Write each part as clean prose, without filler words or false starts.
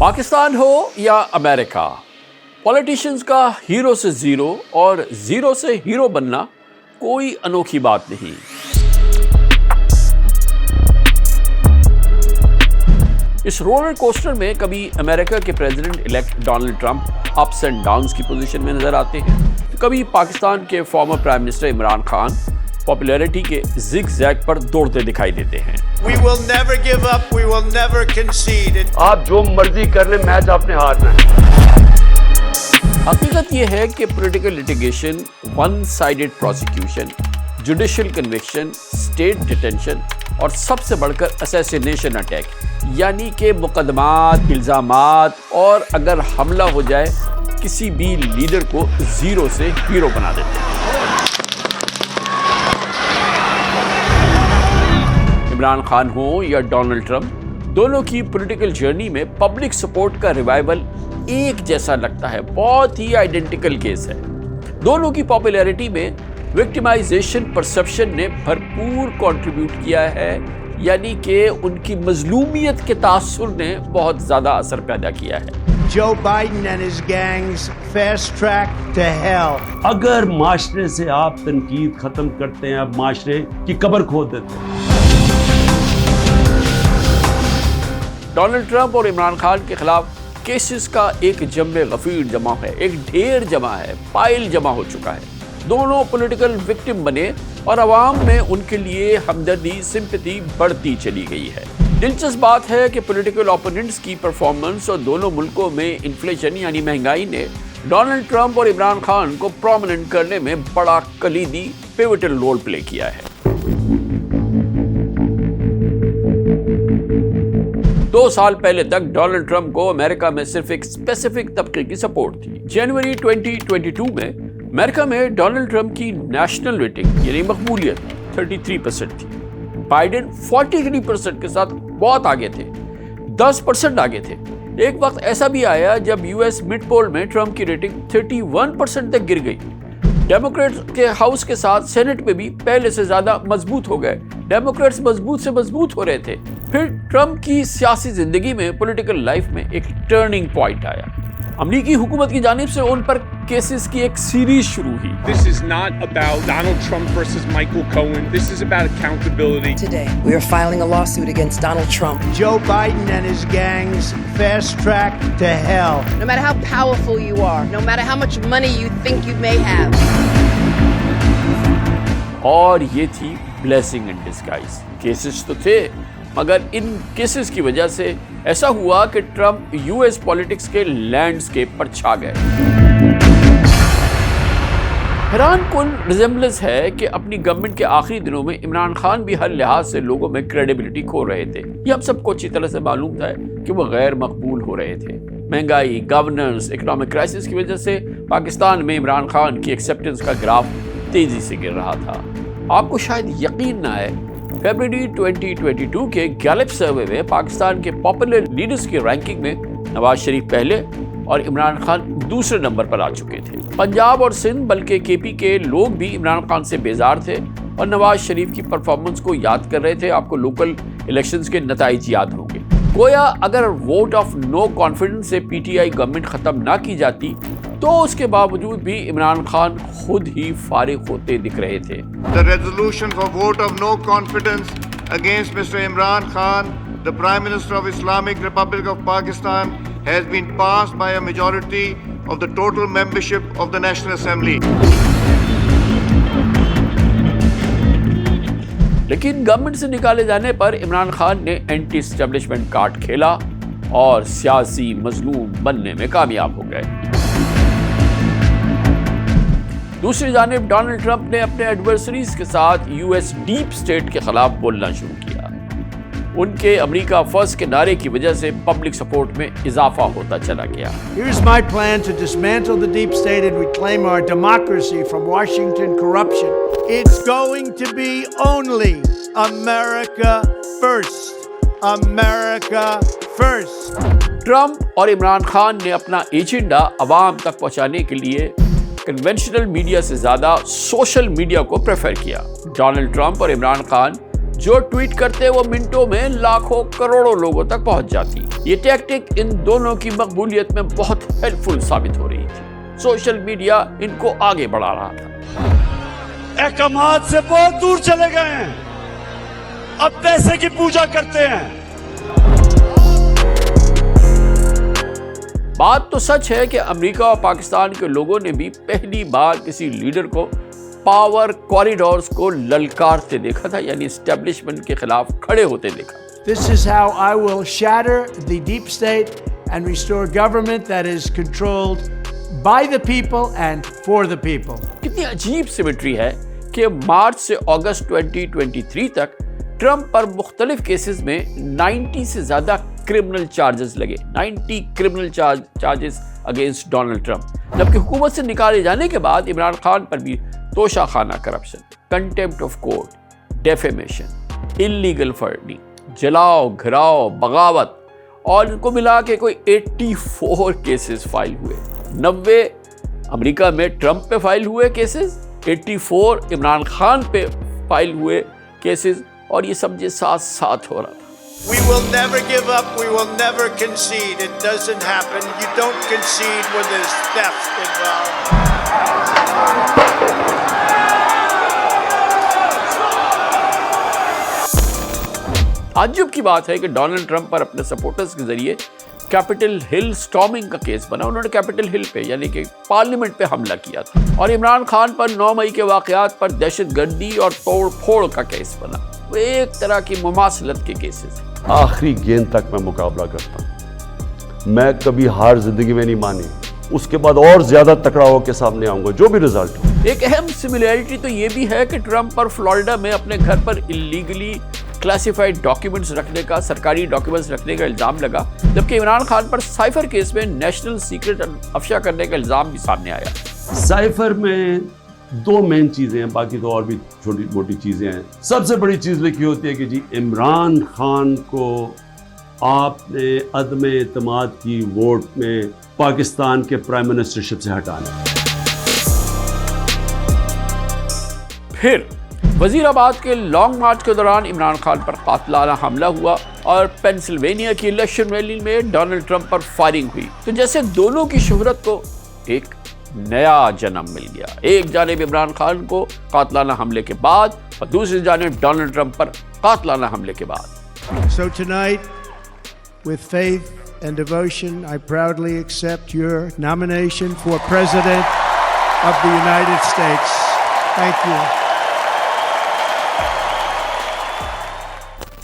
پاکستان ہو یا امریکہ، پولیٹیشینز کا ہیرو سے زیرو اور زیرو سے ہیرو بننا کوئی انوکھی بات نہیں۔ اس رولر کوسٹر میں کبھی امریکہ کے president elect Donald Trump ups and Downs کی پوزیشن میں نظر آتے ہیں، تو کبھی پاکستان کے former prime minister Imran Khan popularity کے زگ زیگ پر دوڑتے دکھائی دیتے ہیں۔ We will never give up, we will never concede. آپ جو مرضی کر لیں، میچ آپ نے ہارنا ہے۔ حقیقت یہ ہے کہ political litigation, one sided prosecution, judicial conviction, state detention اور سب سے بڑھ کر اسیسینیشن اٹیک، یعنی کہ مقدمات، الزامات اور اگر حملہ ہو جائے کسی بھی لیڈر کو زیرو سے ہیرو بنا دیتے ہیں۔ عمران خان ہوں یا ڈونلڈ ٹرمپ، دونوں کی پولیٹیکل جرنی میں پبلک سپورٹ کا ریوائول ایک جیسا لگتا ہے، بہت ہی آئیڈینٹیکل کیس ہے۔ دونوں کی پاپولیرٹی میں وکٹمائزیشن پرسپشن نے بھرپور کنٹریبیوٹ کیا ہے، یعنی کہ ان کی مظلومیت کے تاثر نے بہت زیادہ اثر پیدا کیا ہے۔ Joe Biden and his gangs fast track to hell. اگر معاشرے سے آپ تنقید ختم کرتے ہیں، آپ معاشرے کی قبر کھود دیتے ہیں۔ ڈونلڈ ٹرمپ اور عمران خان کے خلاف کیسز کا ایک جمع غفیر جمع ہے، ایک ڈھیر جمع ہے، پائل جمع ہو چکا ہے۔ دونوں پولیٹیکل وکٹم بنے اور عوام میں ان کے لیے ہمدردی، سمپتھی بڑھتی چلی گئی ہے۔ دلچسپ بات ہے کہ پولیٹیکل اوپوننٹس کی پرفارمنس اور دونوں ملکوں میں انفلیشن یعنی مہنگائی نے ڈونلڈ ٹرمپ اور عمران خان کو پرومیننٹ کرنے میں بڑا کلیدی پیوٹل رول پلے کیا ہے۔ 2 سال پہلے تک ڈونلڈ ٹرمپ کو امریکہ میں صرف ایک اسپیسیفک طبقے کی سپورٹ تھی۔ جنوری 2022 میں امریکہ میں ڈونلڈ ٹرمپ کی نیشنل ریٹنگ یعنی مقبولیت 33% تھی۔ بائیڈن 43% کے ساتھ بہت آگے تھے، 10% آگے تھے۔ ایک وقت ایسا بھی آیا جب یو ایس مڈ پول میں ٹرمپ کی ریٹنگ 31% تک گر گئی۔ ڈیموکریٹس کے ہاؤس کے ساتھ سینٹ میں بھی پہلے سے زیادہ مضبوط ہو گئے۔ ڈیموکریٹس مضبوط سے مضبوط ہو رہے تھے۔ پھر ٹرمپ کی سیاسی زندگی میں، پولیٹیکل لائف میں ایک ٹرننگ پوائنٹ آیا۔ امریکی حکومت کی جانب سے ان پر کیسز کی ایک سیریز شروع ہوئی۔ This is not about Donald Trump versus Michael Cohen. This is about accountability. Today, we are filing a lawsuit against Donald Trump. Joe Biden and his gangs fast track to hell. No matter how powerful you are, no matter how much money you think you may have. اور یہ تھی blessing in disguise. Cases تو تھے، مگر ان cases کی وجہ سے ایسا ہوا کہ ٹرمپ یو ایس پولیٹکس کے لینڈسکیپ پر چھا گئے۔ حیران کن ریزمبلنس ہے کہ اپنی گورنمنٹ کے آخری دنوں میں عمران خان بھی ہر لحاظ سے لوگوں میں کریڈیبلٹی کھو رہے تھے۔ یہ ہم سب کو اچھی طرح سے معلوم تھا کہ وہ غیر مقبول ہو رہے تھے۔ مہنگائی، گورننس، اکنامک کرائسس کی وجہ سے پاکستان میں عمران خان کی ایکسیپٹنس کا گراف تیزی سے گر رہا تھا۔ آپ کو شاید یقین نہ آئے، فیبروری 2022 کے گیلپ سروے میں پاکستان کے پاپولر لیڈرز کی رینکنگ میں نواز شریف پہلے اور عمران خان دوسرے نمبر پر آ چکے تھے۔ پنجاب اور سندھ بلکہ کے پی کے لوگ بھی عمران خان سے بیزار تھے اور نواز شریف کی پرفارمنس کو یاد کر رہے تھے۔ آپ کو لوکل الیکشنز کے نتائج یاد ہوں گے۔ گویا اگر ووٹ آف نو کانفیڈنس سے پی ٹی آئی گورنمنٹ ختم نہ کی جاتی تو اس کے باوجود بھی عمران خان خود ہی فارغ ہوتے دکھ رہے تھے۔ The resolution for vote of no confidence against Mr. Imran Khan, the Prime Minister of Islamic Republic of Pakistan, has been passed by a majority of the total membership of the National Assembly. لیکن government سے نکالے جانے پر عمران خان نے anti establishment card کھیلا اور سیاسی مظلوم بننے میں کامیاب ہو گئے۔ دوسری جانب ڈونلڈ ٹرمپ نے اپنے ایڈورسریز کے ساتھ یو ایس ڈیپ اسٹیٹ کے خلاف بولنا شروع کیا۔ ان کے امریکہ فرسٹ کے نعرے کی وجہ سے پبلک سپورٹ میں اضافہ ہوتا چلا گیا۔ Here's my plan to dismantle the deep state and reclaim our democracy from Washington corruption. It's going to be only America first. America first. Trump اور عمران خان نے اپنا ایجنڈا عوام تک پہنچانے کے لیے کنونشنل میڈیا سے زیادہ سوشل میڈیا کو پریفر کیا۔ ڈونلڈ ٹرمپ اور عمران خان جو ٹویٹ کرتے وہ منٹوں میں لاکھوں کروڑوں لوگوں تک پہنچ جاتی. یہ ٹیکٹک ان دونوں کی مقبولیت میں بہت ہیلپ فل ثابت ہو رہی تھی. سوشل میڈیا ان کو آگے بڑھا رہا تھا. احکامات سے بہت دور چلے گئے ہیں, اب پیسے کی پوجا کرتے ہیں. بات تو سچ ہے کہ امریکہ اور پاکستان کے لوگوں نے بھی پہلی بار کسی لیڈر کو پاور کوریڈورز کو للکارتے دیکھا تھا, یعنی اسٹیبلشمنٹ کے خلاف کھڑے ہوتے دیکھا. This is how I will shatter the deep state and restore government that is controlled by the people and for the people. کتنی عجیب سیمیٹری ہے کہ مارچ سے اگست 2023 تک ٹرمپ پر مختلف کیسز میں 90 سے زیادہ کرمنل چارجز لگے. 90 criminal charges against Donald Trump, جبکہ حکومت سے نکالے جانے کے بعد عمران خان پر بھی Toshakhana corruption, contempt of court, defamation, illegal فرڈنگ, جلاؤ گھراؤ, بغاوت, اور ان کو ملا کے کوئی 84 کیسز فائل ہوئے. 90 امریکہ میں ٹرمپ پہ فائل ہوئے کیسز, 84 عمران خان پہ فائل ہوئے کیسز, اور یہ سب یہ ساتھ ساتھ ہو رہا تھا. We will never give up. We will never concede. It doesn't happen. You don't concede when there's theft involved. تعجب کی بات ہے کہ ڈونلڈ ٹرمپ پر اپنے سپورٹرز کے ذریعے کیپٹل ہل سٹارمنگ کا کیس بنا. انہوں نے کیپٹل ہل پہ یعنی کہ پارلیمنٹ پہ حملہ کیا تھا, اور عمران خان پر 9 مئی کے واقعات پر دہشت گردی اور توڑ پھوڑ کا کیس بنا. وہ ایک طرح کی مماثلت کے کیسز. آخری گیند تک میں مقابلہ کرتا ہوں. میں کبھی ہار زندگی میں نہیں مانی. اس کے بعد اور زیادہ تکڑا ہو کے سامنے آؤں گا جو بھی رزلٹ ہو. ایک اہم سملیرٹی تو یہ بھی ہے کہ ٹرمپ پر فلوریڈا میں اپنے گھر پر اللیگلی کلاسیفائڈ ڈاکیومنٹس رکھنے کا, سرکاری ڈاکیومنٹس رکھنے کا الزام لگا, جبکہ عمران خان پر سائفر کیس میں نیشنل سیکرٹ افشا کرنے کا الزام بھی سامنے آیا. سائفر میں 2 مین چیزیں ہیں, باقی تو اور بھی چھوٹی موٹی چیزیں ہیں. سب سے بڑی چیز لکھی ہوتی ہے کہ جی عمران خان کو آپ نے عدم اعتماد کی ووٹ میں پاکستان کے پرائم منسٹرشپ سے ہٹانا. پھر وزیر آباد کے لانگ مارچ کے دوران عمران خان پر قاتلانہ حملہ ہوا, اور پینسلوینیا کی الیکشن ریلی میں ڈونلڈ ٹرمپ پر فائرنگ ہوئی. تو جیسے دونوں کی شہرت کو ایک نیا جنم مل گیا. ایک جانب عمران خان کو قاتلانہ حملے کے بعد, اور دوسری جانب ڈونلڈ ٹرمپ پر قاتلانہ حملے کے بعد. So tonight, with faith and devotion, I proudly accept your nomination for President of the United States. Thank you.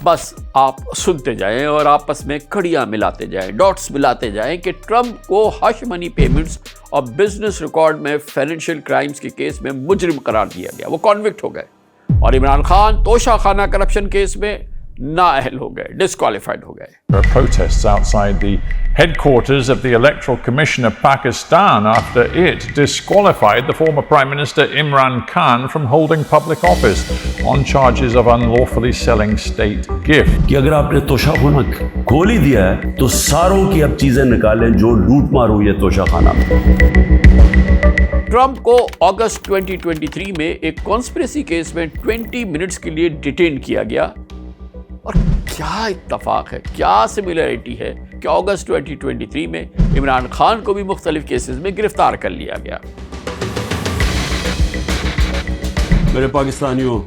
بس آپ سنتے جائیں اور آپس میں کڑیاں ملاتے جائیں, ڈاٹس ملاتے جائیں کہ ٹرمپ کو ہش منی پیمنٹس اور بزنس ریکارڈ میں فائنینشیل کرائمز کے کیس میں مجرم قرار دیا گیا. وہ کنوکٹ ہو گئے, اور عمران خان توشہ خانہ کرپشن کیس میں نااہل ہو گئے, ڈسکوالیفائڈ ہو گئے. There are protests outside the headquarters of the Electoral Commission of Pakistan after it disqualified the former Prime Minister Imran Khan from holding public office on charges of unlawfully selling state gifts. کہ اگر آپ نے توشہ خانہ کھول ہی دیا ہے تو ساروں کی اب چیزیں نکالیں جو لوٹ مار ہوئی ہے توشہ خانہ میں. ٹرمپ کو اگست 2023 میں ایک کانسپریسی کیس میں 20 منٹس کے لیے ڈیٹین کیا گیا. اور کیا اتفاق ہے, کیا سملیرٹی ہے کہ اگست 2023 میں عمران خان کو بھی مختلف کیسز میں گرفتار کر لیا گیا. میرے پاکستانیوں,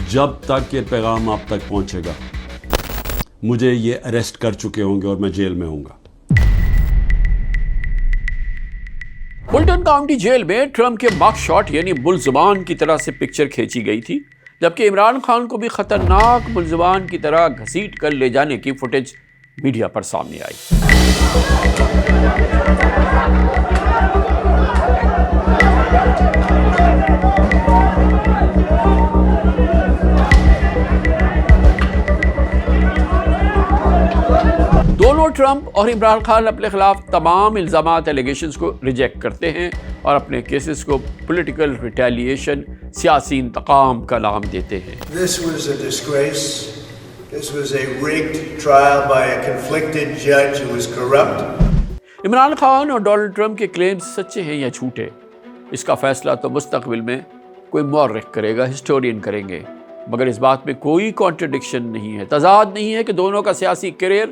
جب تک یہ پیغام آپ تک پہنچے گا مجھے یہ اریسٹ کر چکے ہوں گے اور میں جیل میں ہوں گا. فلٹن کاؤنٹی جیل میں ٹرمپ کے مگ شاٹ یعنی ملزمان کی طرح سے پکچر کھینچی گئی تھی, جبکہ عمران خان کو بھی خطرناک ملزمان کی طرح گھسیٹ کر لے جانے کی فوٹیج میڈیا پر سامنے آئی. دونوں ٹرمپ اور عمران خان اپنے خلاف تمام الزامات ایلیگیشنز کو ریجیکٹ کرتے ہیں اور اپنے کیسز کو پولیٹیکل ریٹیلیشن, سیاسی انتقام کا نام دیتے ہیں. This was a disgrace. This was a rigged trial by a conflicted judge who was corrupt. Imran Khan اور ڈونلڈ ٹرمپ کے کلیمز سچے ہیں یا جھوٹے, اس کا فیصلہ تو مستقبل میں کوئی مورخ کرے گا, ہسٹورین کریں گے. مگر اس بات میں کوئی کانٹرڈکشن نہیں ہے، تضاد نہیں ہے کہ دونوں کا سیاسی کیریئر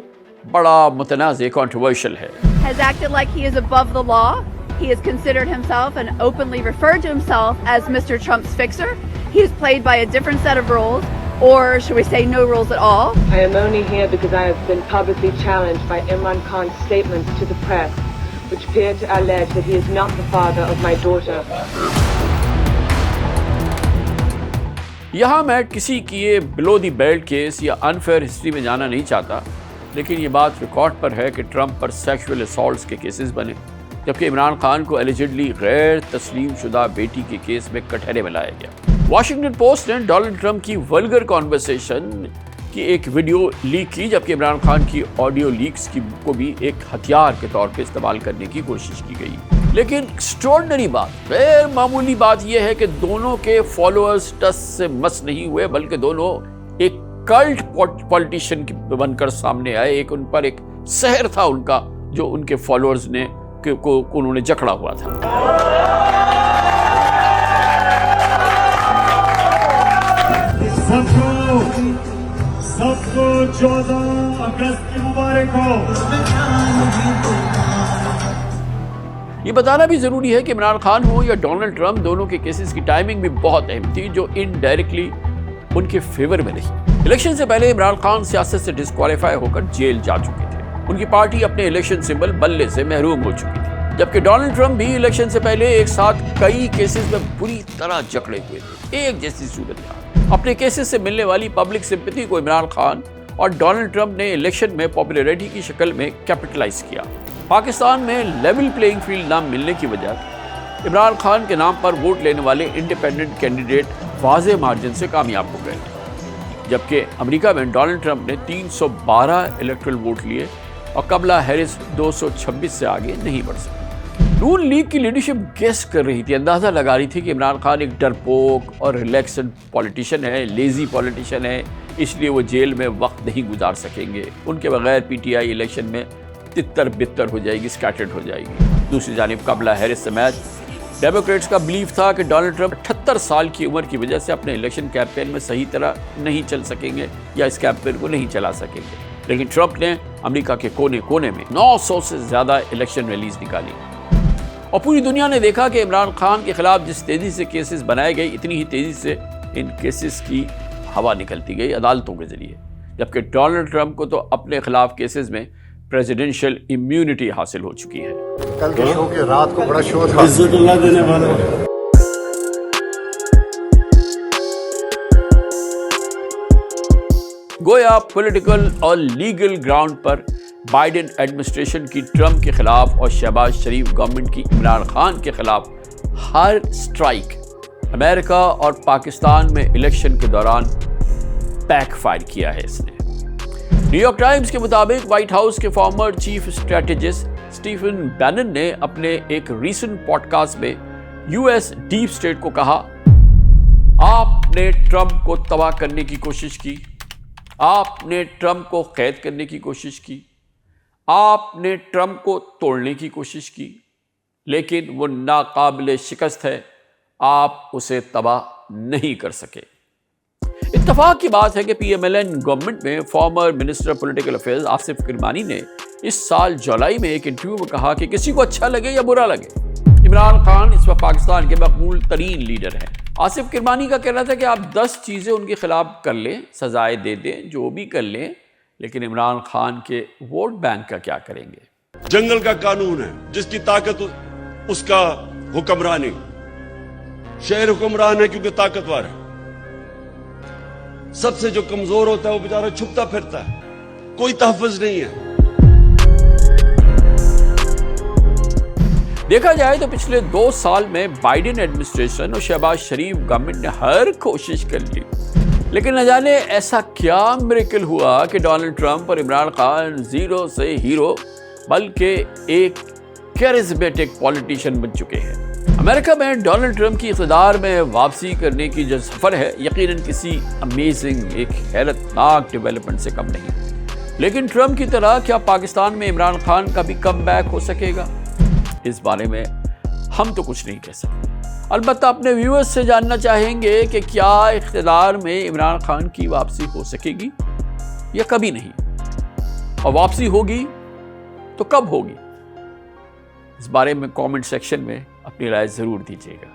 بڑا متنازع کنٹروورشل ہے۔ Has acted like he is above the law. He has considered himself and openly referred to himself as Mr. Trump's fixer. He is played by a different set of rules, or should we say no rules at all. I am only here because I have been publicly challenged by Imran Khan's statements to the press, which appear to allege that he is not the father of my daughter. یہاں میں کسی کی یہ بلو دی belt case یا unfair history میں جانا نہیں چاہتا، لیکن یہ بات ریکارڈ پر ہے کہ ٹرمپ پر سیکشول اسالٹس کے کیسز بنے، جبکہ عمران خان کو ایلیجڈلی غیر تسلیم شدہ بیٹی کے کیس میں کٹہرے میں لایا گیا۔ واشنگٹن پوسٹ نے ڈونلڈ ٹرمپ کی ولگر کانورسیشن کی ایک ویڈیو لیک کی، جبکہ عمران خان کی آڈیو لیکس کو بھی ایک ہتھیار کے طور پہ استعمال کرنے کی کوشش کی گئی۔ لیکن ایکسٹراڈنری بات، غیر معمولی بات یہ ہے کہ دونوں کے فالوورز ٹس سے مس نہیں ہوئے، بلکہ دونوں ایک کلٹ پولیٹیشین بن کر سامنے آئے۔ ایک ان پر ایک سحر تھا ان کا، جو ان کے فالوورز نے کو انہوں نے جکڑا ہوا تھا۔ سب کو 14 اگست کی مبارک ہو۔ یہ بتانا بھی ضروری ہے کہ عمران خان ہو یا ڈونلڈ ٹرمپ، دونوں کے کیسز کی ٹائمنگ بھی بہت اہم تھی، جو انڈائریکٹلی ان کے فیور میں رہی۔ الیکشن سے پہلے عمران خان سیاست سے ڈسکوالیفائی ہو کر جیل جا چکے تھے، ان کی پارٹی اپنے الیکشن سمبل بلے سے محروم ہو چکی تھی، جبکہ ڈونلڈ ٹرمپ بھی الیکشن سے پہلے ایک ساتھ کئی کیسز میں بری طرح جکڑے ہوئے تھے۔ ایک جیسی صورتحال، اپنے کیسز سے ملنے والی پبلک سمپتھی کو عمران خان اور ڈونلڈ ٹرمپ نے الیکشن میں پاپولیرٹی کی شکل میں کیپٹلائز کیا۔ پاکستان میں لیول پلینگ فیلڈ نہ ملنے کی وجہ عمران خان کے نام پر ووٹ لینے والے انڈیپینڈنٹ کینڈیڈیٹ واضح مارجن سے کامیاب ہو گئے، جبکہ امریکہ میں ڈونلڈ ٹرمپ نے 312 الیکٹرل ووٹ لیے اور کملا ہیرس 226 سے آگے نہیں بڑھ سکے۔ نون لیگ کی لیڈرشپ گیس کر رہی تھی، اندازہ لگا رہی تھی کہ عمران خان ایک ڈرپوک اور ریلیکسڈ پولیٹیشین ہے، لیزی پولیٹیشین ہے، اس لیے وہ جیل میں وقت نہیں گزار سکیں گے، ان کے بغیر پی ٹی آئی الیکشن میں تتر بتر ہو جائے گی، اسکیٹرڈ ہو جائے گی۔ دوسری جانب کملا ہیرس سمیت ڈیموکریٹس کا بلیف تھا کہ ڈونلڈ ٹرمپ 78 سال کی عمر کی وجہ سے اپنے الیکشن کیمپین میں صحیح طرح نہیں چل سکیں گے یا اس کیمپین کو نہیں چلا سکیں گے، لیکن ٹرمپ نے امریکہ کے کونے کونے میں 900 سے زیادہ الیکشن ریلیز نکالی، اور پوری دنیا نے دیکھا کہ عمران خان کے خلاف جس تیزی سے کیسز بنائے گئے، اتنی ہی تیزی سے ان کیسز کی ہوا نکلتی گئی عدالتوں کے ذریعے، جبکہ ڈونلڈ ٹرمپ کو تو اپنے خلاف کیسز میں پریزیڈنشل امیونٹی حاصل ہو چکی ہے۔ کل کے شو کے رات کو بڑا شو تھا۔ عزت اللہ دینے والا۔ گویا پولیٹیکل اور لیگل گراؤنڈ پر بائیڈن ایڈمنسٹریشن کی ٹرمپ کے خلاف اور شہباز شریف گورنمنٹ کی عمران خان کے خلاف ہر سٹرائک امریکہ اور پاکستان میں الیکشن کے دوران بیک فائر کیا ہے۔ اس نے نیو یارک ٹائمز کے مطابق وائٹ ہاؤس کے former chief strategist Stephen Bannon نے اپنے ایک ریسنٹ پوڈ کاسٹ میں یو ایس ڈیپ اسٹیٹ کو کہا، آپ نے ٹرمپ کو تباہ کرنے کی کوشش کی، آپ نے ٹرمپ کو قید کرنے کی کوشش کی، آپ نے ٹرمپ کو توڑنے کی کوشش کی، لیکن وہ ناقابل شکست ہے، آپ اسے تباہ نہیں کر سکے۔ اتفاق کی بات ہے کہ P M L N government میں former minister political affairs Asif Kirmani نے اس سال جولائی میں ایک انٹرویو میں کہا کہ کسی کو اچھا لگے یا برا لگے، عمران خان اس وقت پاکستان کے مقبول ترین لیڈر ہیں۔ آصف کرمانی کا کہنا تھا کہ آپ 10 چیزیں ان کے خلاف کر لیں، سزائیں دے دیں، جو بھی کر لیں، لیکن عمران خان کے ووٹ بینک کا کیا کریں گے؟ جنگل کا قانون ہے، جس کی طاقت اس کا حکمرانی، شہر حکمران ہے کیونکہ طاقتور ہے، سب سے جو کمزور ہوتا ہے وہ بیچارہ چھپتا پھرتا ہے، کوئی تحفظ نہیں ہے۔ دیکھا جائے تو پچھلے 2 سال میں بائیڈن ایڈمنسٹریشن اور شہباز شریف گورنمنٹ نے ہر کوشش کر لی، لیکن نہ جانے ایسا کیا میریکل ہوا کہ ڈونلڈ ٹرمپ اور عمران خان زیرو سے ہیرو بلکہ ایک کیریزمیٹک پولیٹیشین بن چکے ہیں۔ امریکہ میں ڈونلڈ ٹرمپ کی اقتدار میں واپسی کرنے کی جو سفر ہے یقیناً کسی امیزنگ، ایک حیرت ناک ڈیولپمنٹ سے کم نہیں، لیکن ٹرمپ کی طرح کیا پاکستان میں عمران خان کا بھی کم بیک ہو سکے گا؟ اس بارے میں ہم تو کچھ نہیں کہہ سکتے۔ البتہ اپنے ویورز سے جاننا چاہیں گے کہ کیا اقتدار میں عمران خان کی واپسی ہو سکے گی یا کبھی نہیں، اور واپسی ہوگی تو کب ہوگی؟ اس بارے میں کامنٹ سیکشن میں اپنی رائے ضرور دیجیے گا۔